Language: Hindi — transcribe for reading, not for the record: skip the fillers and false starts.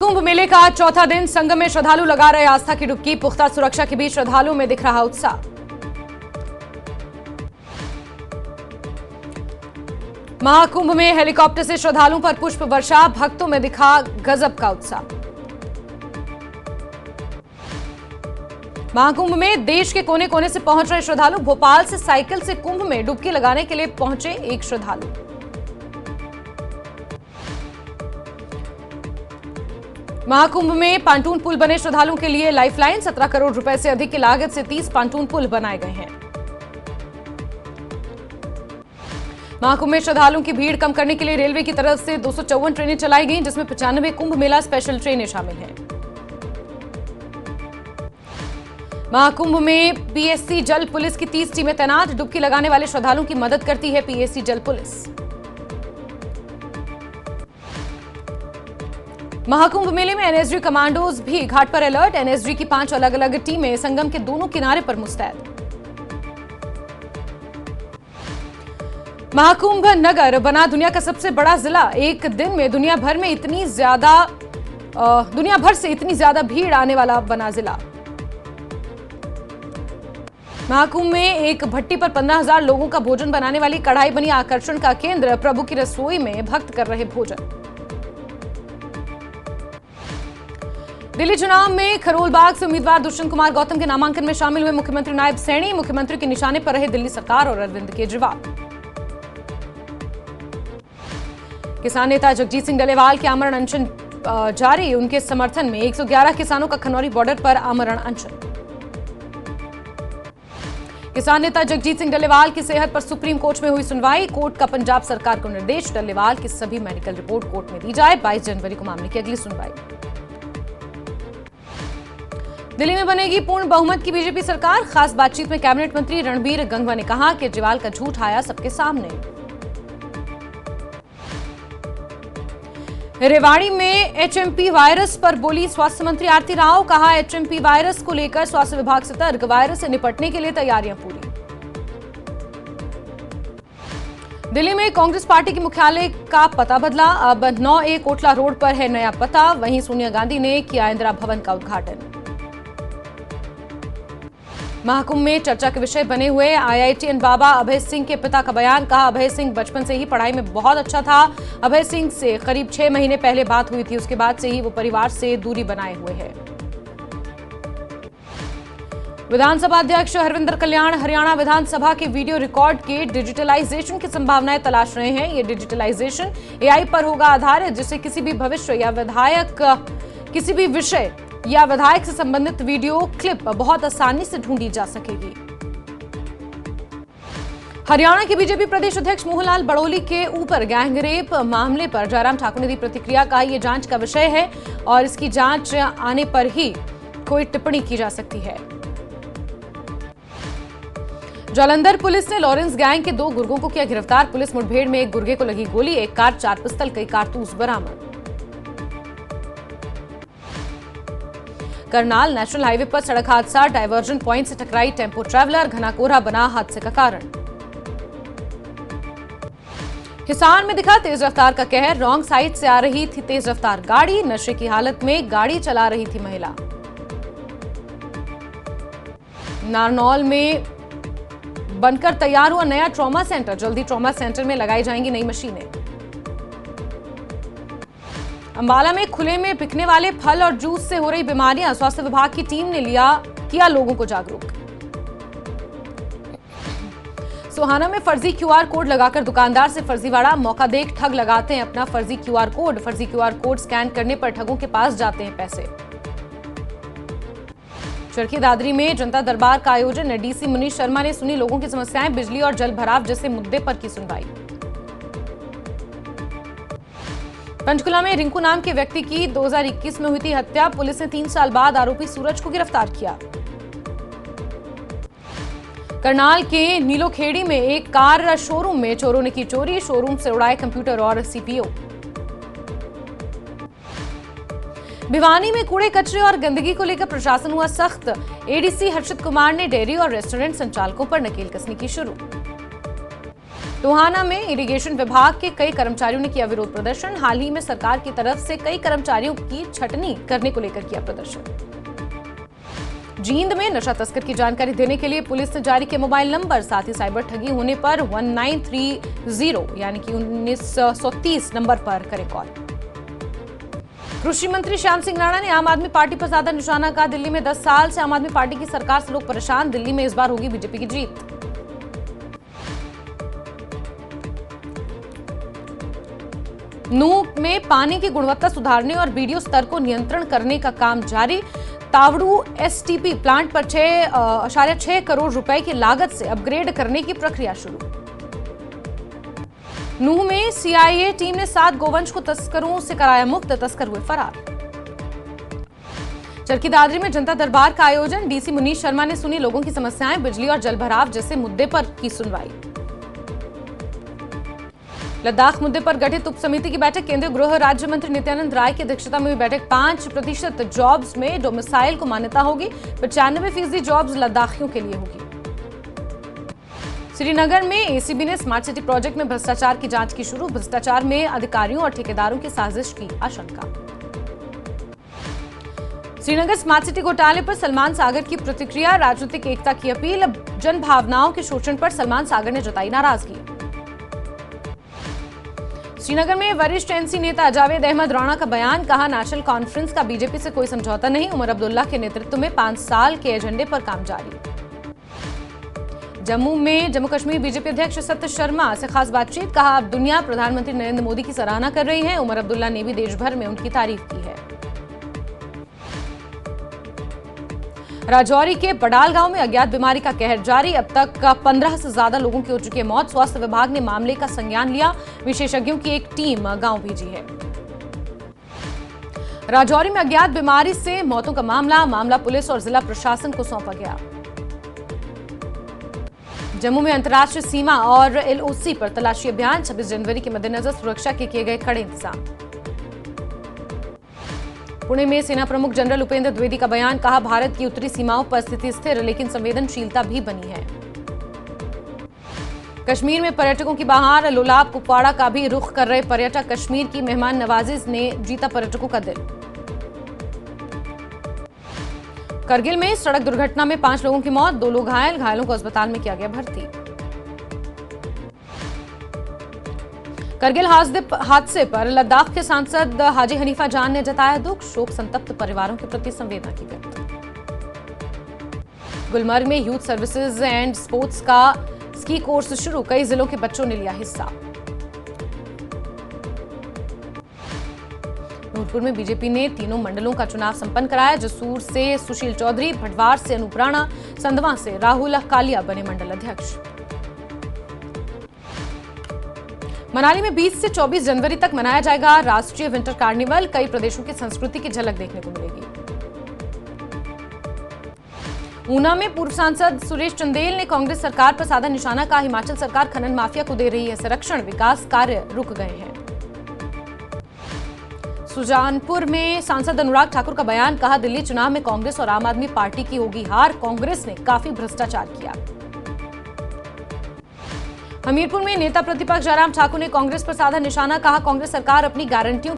महाकुंभ मेले का आज चौथा दिन। संगम में श्रद्धालु लगा रहे आस्था की डुबकी। पुख्ता सुरक्षा के बीच श्रद्धालुओं में दिख रहा उत्साह। महाकुंभ में हेलीकॉप्टर से श्रद्धालुओं पर पुष्प वर्षा। भक्तों में दिखा गजब का उत्साह। महाकुंभ में देश के कोने कोने से पहुंच रहे श्रद्धालु। भोपाल से साइकिल से कुंभ में डुबकी लगाने के लिए पहुंचे एक श्रद्धालु। महाकुंभ में पांटून पुल बने श्रद्धालुओं के लिए लाइफलाइन। 17 करोड़ रुपए से अधिक की लागत से 30 पांटून पुल बनाए गए हैं। महाकुंभ में श्रद्धालुओं की भीड़ कम करने के लिए रेलवे की तरफ से 254 ट्रेनें चलाई गईं, जिसमें 95 कुंभ मेला स्पेशल ट्रेनें शामिल हैं। महाकुंभ में पीएससी जल पुलिस की 30 टीमें तैनात। डुबकी लगाने वाले श्रद्धालुओं की मदद करती है पीएससी जल पुलिस। महाकुंभ मेले में एनएसजी कमांडोज भी घाट पर अलर्ट। एनएसजी की 5 अलग अलग टीमें संगम के दोनों किनारे पर मुस्तैद। महाकुंभ नगर बना दुनिया का सबसे बड़ा जिला। एक दिन में दुनिया भर से इतनी ज्यादा भीड़ आने वाला बना जिला। महाकुंभ में एक भट्टी पर 15,000 लोगों का भोजन बनाने वाली कढ़ाई बनी आकर्षण का केंद्र। प्रभु की रसोई में भक्त कर रहे भोजन। दिल्ली चुनाव में खरोलबाग से उम्मीदवार दुष्यंत कुमार गौतम के नामांकन में शामिल हुए मुख्यमंत्री नायब सैनी। मुख्यमंत्री के निशाने पर रहे दिल्ली सरकार और अरविंद केजरीवाल। किसान नेता जगजीत सिंह डल्लेवाल के आमरण अनशन जारी। उनके समर्थन में 111 किसानों का खनौरी बॉर्डर पर आमरण अनशन। किसान नेता जगजीत सिंह डल्लेवाल की सेहत पर सुप्रीम कोर्ट में हुई सुनवाई। कोर्ट का पंजाब सरकार को निर्देश, डल्लेवाल की सभी मेडिकल रिपोर्ट कोर्ट में दी जाए। 22 जनवरी को मामले की अगली सुनवाई। दिल्ली में बनेगी पूर्ण बहुमत की बीजेपी सरकार। खास बातचीत में कैबिनेट मंत्री रणबीर गंगवा ने कहा कि केजरीवाल का झूठ आया सबके सामने। रेवाड़ी में एचएमपी वायरस पर बोली स्वास्थ्य मंत्री आरती राव। कहा एचएमपी वायरस को लेकर स्वास्थ्य विभाग सतर्क। वायरस से निपटने के लिए तैयारियां पूरी। दिल्ली में कांग्रेस पार्टी के मुख्यालय का पता बदला। अब 9A कोटला रोड पर है नया पता। वहीं सोनिया गांधी ने किया इंदिरा भवन का उद्घाटन। महाकुंभ में चर्चा के विषय बने हुए आईआईटीएन बाबा अभय सिंह के पिता का बयान। कहा अभय सिंह बचपन से ही पढ़ाई में बहुत अच्छा था। अभय सिंह से करीब 6 महीने पहले बात हुई थी। उसके बाद से ही वो परिवार से दूरी बनाए हुए हैं। विधानसभा अध्यक्ष हरविंदर कल्याण हरियाणा विधानसभा के वीडियो रिकॉर्ड के डिजिटलाइजेशन की संभावनाएं तलाश रहे हैं। ये डिजिटलाइजेशन एआई पर होगा आधारित, जिससे किसी भी विषय या विधायक से संबंधित वीडियो क्लिप बहुत आसानी से ढूंढी जा सकेगी। हरियाणा के बीजेपी प्रदेश अध्यक्ष मोहनलाल बड़ोली के ऊपर गैंगरेप मामले पर जयराम ठाकुर ने दी प्रतिक्रिया। कहा यह जांच का विषय है और इसकी जांच आने पर ही कोई टिप्पणी की जा सकती है। जालंधर पुलिस ने लॉरेंस गैंग के 2 गुर्गों को किया गिरफ्तार। पुलिस मुठभेड़ में एक गुर्गे को लगी गोली। एक कार, 4 पिस्तल, कई कारतूस बरामद। करनाल नेशनल हाईवे पर सड़क हादसा। डायवर्जन पॉइंट से टकराई टेंपो ट्रैवलर। घना कोहरा बना हादसे का कारण। हिसार में दिखा तेज रफ्तार का कहर। रॉन्ग साइड से आ रही थी तेज रफ्तार गाड़ी। नशे की हालत में गाड़ी चला रही थी महिला। नारनौल में बनकर तैयार हुआ नया ट्रॉमा सेंटर। जल्दी ट्रॉमा सेंटर में लगाई जाएंगी नई मशीनें। अंबाला में खुले में बिकने वाले फल और जूस से हो रही बीमारियां। स्वास्थ्य विभाग की टीम ने किया लोगों को जागरूक। सोहाना में फर्जी क्यूआर कोड लगाकर दुकानदार से फर्जीवाड़ा। मौका देख ठग लगाते हैं अपना फर्जी क्यूआर कोड। फर्जी क्यूआर कोड स्कैन करने पर ठगों के पास जाते हैं पैसे। चरखी दादरी में जनता दरबार का आयोजन। डीसी मुनीश शर्मा ने सुनी लोगों की समस्याएं। बिजली और जल भराव जैसे मुद्दे पर की सुनवाई। पंचकुला में रिंकू नाम के व्यक्ति की 2021 में हुई थी हत्या। पुलिस ने 3 साल बाद आरोपी सूरज को गिरफ्तार किया। करनाल के नीलोखेड़ी में एक कार शोरूम में चोरों ने की चोरी। शोरूम से उड़ाए कंप्यूटर और सीपीयू। भिवानी में कूड़े कचरे और गंदगी को लेकर प्रशासन हुआ सख्त। एडीसी हर्षित कुमार ने डेयरी और रेस्टोरेंट संचालकों पर नकेल कसने की शुरू। टोहाना में इरिगेशन विभाग के कई कर्मचारियों ने किया विरोध प्रदर्शन। हाल ही में सरकार की तरफ से कई कर्मचारियों की छटनी करने को लेकर किया प्रदर्शन। जींद में नशा तस्कर की जानकारी देने के लिए पुलिस ने जारी किया मोबाइल नंबर, साथ ही साइबर ठगी होने पर 1930 यानी कि 1930 नंबर पर करें कॉल। कृषि मंत्री श्याम सिंह राणा ने आम आदमी पार्टी पर ज्यादा निशाना कहा। दिल्ली में 10 साल से आम आदमी पार्टी की सरकार से लोग परेशान, दिल्ली में इस बार होगी बीजेपी की जीत। नूह में पानी की गुणवत्ता सुधारने और बीडीओ स्तर को नियंत्रण करने का काम जारी। तावड़ू एसटीपी प्लांट पर 6.6 करोड़ रुपए की लागत से अपग्रेड करने की प्रक्रिया शुरू। नूह में सीआईए टीम ने 7 गोवंश को तस्करों से कराया मुक्त, तस्कर हुए फरार। चरखी दादरी में जनता दरबार का आयोजन, डीसी मुनीश शर्मा ने सुनी लोगों की समस्याएं, बिजली और जलभराव जैसे मुद्दे पर की सुनवाई। लद्दाख मुद्दे पर गठित उप समिति की बैठक, केंद्रीय गृह राज्य मंत्री नित्यानंद राय की अध्यक्षता में हुई बैठक। 5% जॉब्स में डोमिसाइल को मान्यता होगी, 95% जॉब्स लद्दाखियों के लिए होगी। श्रीनगर में एसीबी ने स्मार्ट सिटी प्रोजेक्ट में भ्रष्टाचार की जांच की शुरू, भ्रष्टाचार में अधिकारियों और ठेकेदारों की साजिश की आशंका। श्रीनगर स्मार्ट सिटी घोटाले पर सलमान सागर की प्रतिक्रिया, राजनीतिक एकता की अपील, जन भावनाओं के शोषण पर सलमान सागर ने जताई नाराजगी। श्रीनगर में वरिष्ठ एनसी नेता जावेद अहमद राणा का बयान, कहा नेशनल कॉन्फ्रेंस का बीजेपी से कोई समझौता नहीं, उमर अब्दुल्ला के नेतृत्व में 5 साल के एजेंडे पर काम जारी। जम्मू कश्मीर बीजेपी अध्यक्ष सत्य शर्मा से खास बातचीत, कहा अब दुनिया प्रधानमंत्री नरेंद्र मोदी की सराहना कर रही है, उमर अब्दुल्ला ने भी देश भर में उनकी तारीफ की है। राजौरी के बडाल गांव में अज्ञात बीमारी का कहर जारी, अब तक 15 से ज्यादा लोगों की हो चुकी है मौत। स्वास्थ्य विभाग ने मामले का संज्ञान लिया, विशेषज्ञों की एक टीम गांव भेजी है। राजौरी में अज्ञात बीमारी से मौतों का मामला पुलिस और जिला प्रशासन को सौंपा गया। जम्मू में अंतर्राष्ट्रीय सीमा और एलओसी पर तलाशी अभियान, 26 जनवरी के मद्देनजर सुरक्षा के किए गए कड़े इंतजाम। पुणे में सेना प्रमुख जनरल उपेंद्र द्विवेदी का बयान, कहा भारत की उत्तरी सीमाओं पर स्थिति स्थिर, लेकिन संवेदनशीलता भी बनी है। कश्मीर में पर्यटकों की बहार, लोलाब कुपवाड़ा का भी रुख कर रहे पर्यटक, कश्मीर की मेहमान नवाजी ने जीता पर्यटकों का दिल। करगिल में सड़क दुर्घटना में 5 लोगों की मौत, 2 लोग घायल, घायलों को अस्पताल में किया गया भर्ती। करगिल हादसे पर लद्दाख के सांसद हाजी हनीफा जान ने जताया दुख, शोक संतप्त परिवारों के प्रति संवेदना की व्यक्त। गुलमर्ग में यूथ सर्विसेज एंड स्पोर्ट्स का स्की कोर्स शुरू, कई जिलों के बच्चों ने लिया हिस्सा। नूरपुर में बीजेपी ने तीनों मंडलों का चुनाव संपन्न कराया, जसूर से सुशील चौधरी, भटवार से अनूप राणा, संधवा से राहुल कालिया बने मंडल अध्यक्ष। मनाली में 20 से 24 जनवरी तक मनाया जाएगा राष्ट्रीय विंटर कार्निवल, कई प्रदेशों की संस्कृति की झलक देखने को मिलेगी। ऊना में पूर्व सांसद सुरेश चंदेल ने कांग्रेस सरकार पर साधा निशाना, कहा हिमाचल सरकार खनन माफिया को दे रही है संरक्षण, विकास कार्य रुक गए हैं। सुजानपुर में सांसद अनुराग ठाकुर का बयान, कहा दिल्ली चुनाव में कांग्रेस और आम आदमी पार्टी की होगी हार, कांग्रेस ने काफी भ्रष्टाचार किया। हमीरपुर में नेता प्रतिपक्ष जयराम ठाकुर ने कांग्रेस पर साधा निशाना, कहा कांग्रेस सरकार अपनी गारंटियों